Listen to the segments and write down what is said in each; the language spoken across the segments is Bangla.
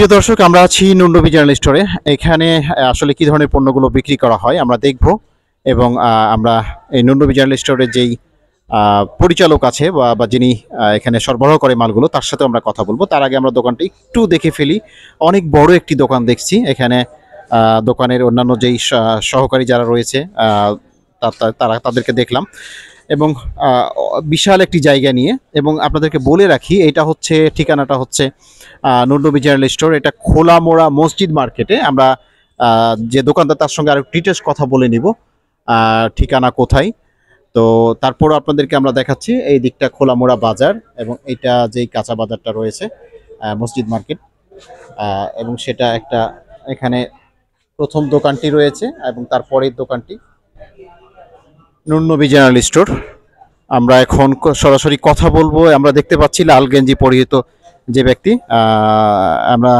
প্রিয় দর্শক, আমরা আছি নুননবী জেনারেল স্টোরে। এখানে আসলে কি ধরনের পণ্যগুলো বিক্রি করা হয় আমরা দেখব, এবং আমরা এই নুননবী জেনারেল স্টোরের যেই পরিচালক আছে বা যিনি এখানে সরবরাহ করে মালগুলো, তার সাথে আমরা কথা বলবো। তার আগে আমরা দোকানটা একটু দেখে ফেলি। অনেক বড় একটি দোকান দেখছি এখানে। দোকানের অন্যান্য যেই সহকারী যারা রয়েছে তাদেরকে দেখলাম, এবং বিশাল একটি জায়গা নিয়ে। এবং আপনাদেরকে বলে রাখি, এটা হচ্ছে ঠিকানাটা হচ্ছে নুননবী জেনারেল স্টোর। এটা খোলামোড়া মসজিদ মার্কেটে। আমরা যে দোকানদার তার সঙ্গে আরো ডিটেলস কথা বলে নিব ঠিকানা কোথায়। তো তারপরও আপনাদেরকে আমরা দেখাচ্ছি এই দিকটা খোলামোড়া বাজার, এবং এটা যেই কাঁচা বাজারটা রয়েছে মসজিদ মার্কেট, এবং সেটা একটা এখানে প্রথম দোকানটি রয়েছে, এবং তারপরের দোকানটি নুননবী জেনারেল স্টোর। আমরা এখন সরাসরি কথা বলবো। আমরা দেখতে পাচ্ছি লাল গেঞ্জি পরিহিত যে ব্যক্তি, আমরা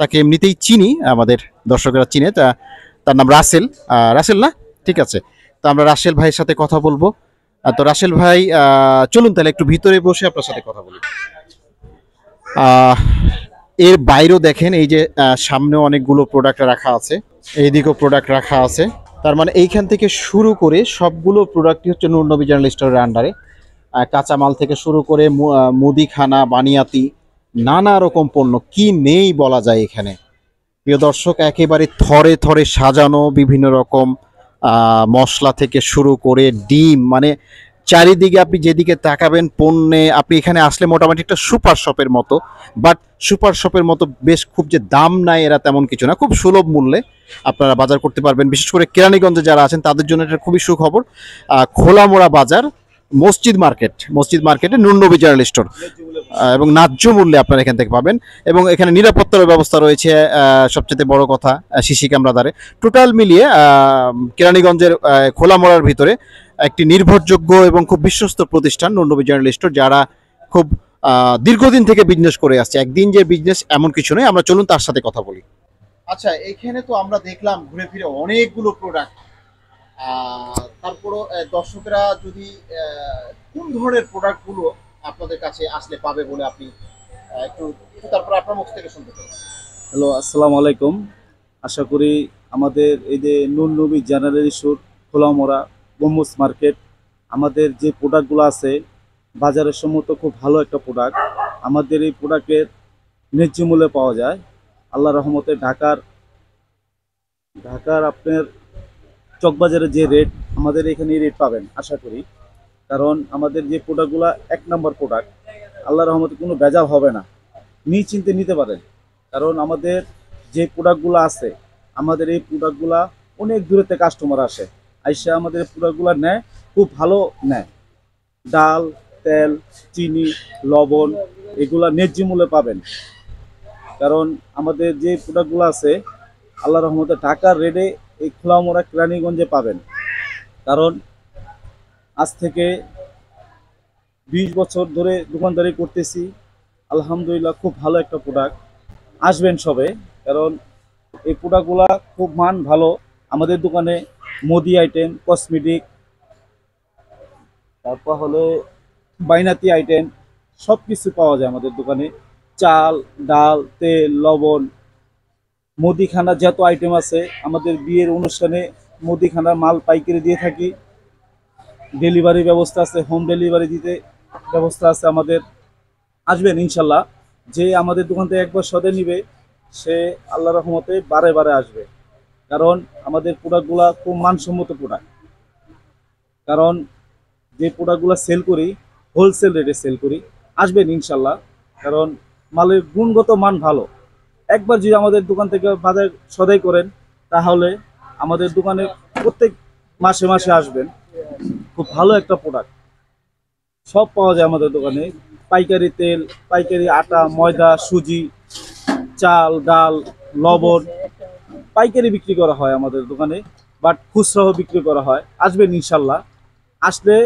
তাকে এমনিতেই চিনি, আমাদের দর্শকেরা চিনে। তার নাম রাসেল। রাসেল না? ঠিক আছে। তো আমরা রাসেল ভাইয়ের সাথে কথা বলবো। তো রাসেল ভাই, চলুন তাহলে একটু ভিতরে বসে আপনার সাথে কথা বলি। এর বাইরেও দেখেন, এই যে সামনেও অনেকগুলো প্রোডাক্ট রাখা আছে, এইদিকেও প্রোডাক্ট রাখা আছে। তার মানে এইখান থেকে শুরু করে সবগুলো প্রোডাক্টই হচ্ছে নুননবী জেনারেল স্টোরের আন্ডারে। কাঁচামাল থেকে শুরু করে মুদিখানা, বানিয়াতি, নানা রকম পণ্য কি নেই বলা যায় এখানে। প্রিয় দর্শক, একেবারে থরে থরে সাজানো বিভিন্ন রকম মশলা থেকে শুরু করে ডিম, মানে চারিদিকে আপনি যেদিকে তাকাবেন পণ্যে, আপনি এখানে আসলে মোটামুটি একটা সুপার শপের মতো। বাট সুপার শপের মতো বেশ খুব যে দাম নাই এরা তেমন কিছু না, খুব সুলভ মূল্যে আপনারা বাজার করতে পারবেন। বিশেষ করে কেরানীগঞ্জে যারা আছেন তাদের জন্য এটা খুবই সুখবর। খোলামোড়া বাজার মসজিদ মার্কেটে নুননবী জেনারেল স্টোর, এবং ন্যায্য মূল্যে আপনারা এখান থেকে পাবেন। এবং এখানে নিরাপত্তার ব্যবস্থা রয়েছে, সবচেয়ে বড় কথা সিসি ক্যামেরা দ্বারা। টোটাল মিলিয়ে কেরানীগঞ্জের খোলামোড়ার ভিতরে একটি নির্ভরযোগ্য এবং খুব বিশ্বস্ত প্রতিষ্ঠান নুননবী জেনারেল স্টোর, যারা খুব দীর্ঘদিন থেকে বিজনেস করে আসছে। একদিন যে বিজনেস এমন কিছু নয়। আমরা চলুন তার সাথে কথা বলি। আচ্ছা, এখানে তো আমরা দেখলাম ঘুরে ফিরে অনেকগুলো প্রোডাক্ট। তারপরও দর্শকরা যদি কোন ধরনের প্রোডাক্টগুলো আপনাদের কাছে আসলে পাবে বলে আপনি একটু তারপর আপনার মুখ থেকে শুনতে চাই। হ্যালো, আসসালামু আলাইকুম। আশা করি আমাদের এই যে নুননবী জেনারেল স্টোর খোলামোড়া গম্বুজ মার্কেট, আমাদের যে প্রোডাক্টগুলো আছে বাজারের সম্মত খুব ভালো একটা প্রোডাক্ট। আমাদের এই প্রোডাক্টের ন্যায্য মূল্যে পাওয়া যায়। আল্লাহ রহমতে ঢাকার আপনার চকবাজারের যে রেট, আমাদের এখানে রেট পাবেন আশা করি। কারণ আমাদের যে প্রোডাক্টগুলো এক নম্বর প্রোডাক্ট, আল্লাহ রহমতে কোনো ভেজাল হবে না, নিশ্চিন্তে নিতে পারেন। কারণ আমাদের যে প্রোডাক্টগুলো আছে, আমাদের এই প্রোডাক্টগুলা অনেক দূরেতে কাস্টমার আসে, আইসা আমাদের প্রোডাক্টগুলো নেয়, খুব ভালো নেয়। ডাল, তেল, চিনি, লবণ এগুলা ন্যায্য মূল্যে পাবেন। কারণ আমাদের যে প্রোডাক্টগুলো আছে আল্লাহ রহমতে ঢাকার রেটে এই খোলামোড়া কেরানীগঞ্জে পাবেন। কারণ আজ থেকে 20 বছর ধরে দোকানদারি করতেছি, আলহামদুলিল্লাহ খুব ভালো একটা প্রোডাক্ট। আসবেন সবে, কারণ এই প্রোডাক্টগুলা খুব মান ভালো। আমাদের দোকানে মুদি আইটেম, কসমেটিক, তারপর হলে বাইনাতি আইটেম সব কিছু পাওয়া যায় আমাদের দোকানে। চাল, ডাল, তেল, লবণ, মুদিখানা যত আইটেম আছে, আমাদের বিয়ের অনুষ্ঠানে মুদিখানার মাল পাইকারি দিয়ে থাকি। ডেলিভারি ব্যবস্থা আছে, হোম ডেলিভারি দিতে ব্যবস্থা আছে আমাদের। আসবেন ইনশাল্লাহ। যে আমাদের দোকান থেকে একবার সদে নিবে, সে আল্লাহ রহমতে বারে বারে আসবে। কারণ আমাদের প্রোডাক্টগুলা খুব মানসম্মত প্রোডাক্ট। কারণ যে প্রোডাক্টগুলো সেল করি হোলসেল রেটে সেল করি। আসবেন ইনশাল্লাহ, কারণ মালের গুণগত মান ভালো। একবার যদি আমাদের দোকান থেকে বাজার সদাই করেন, তাহলে আমাদের দোকানে প্রত্যেক মাসে মাসে আসবেন। খুব ভালো একটা প্রোডাক্ট, সব পাওয়া যায় আমাদের দোকানে। পাইকারি তেল, পাইকারি আটা, ময়দা, সুজি, চাল, ডাল, লবণ পাইকারি বিক্রি করা হয় আমাদের দোকানে, বাট খুচরাও বিক্রি করা হয়। আসবেন ইনশাল্লাহ। আসলে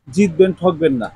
জিতবেন, ঠকবেন না।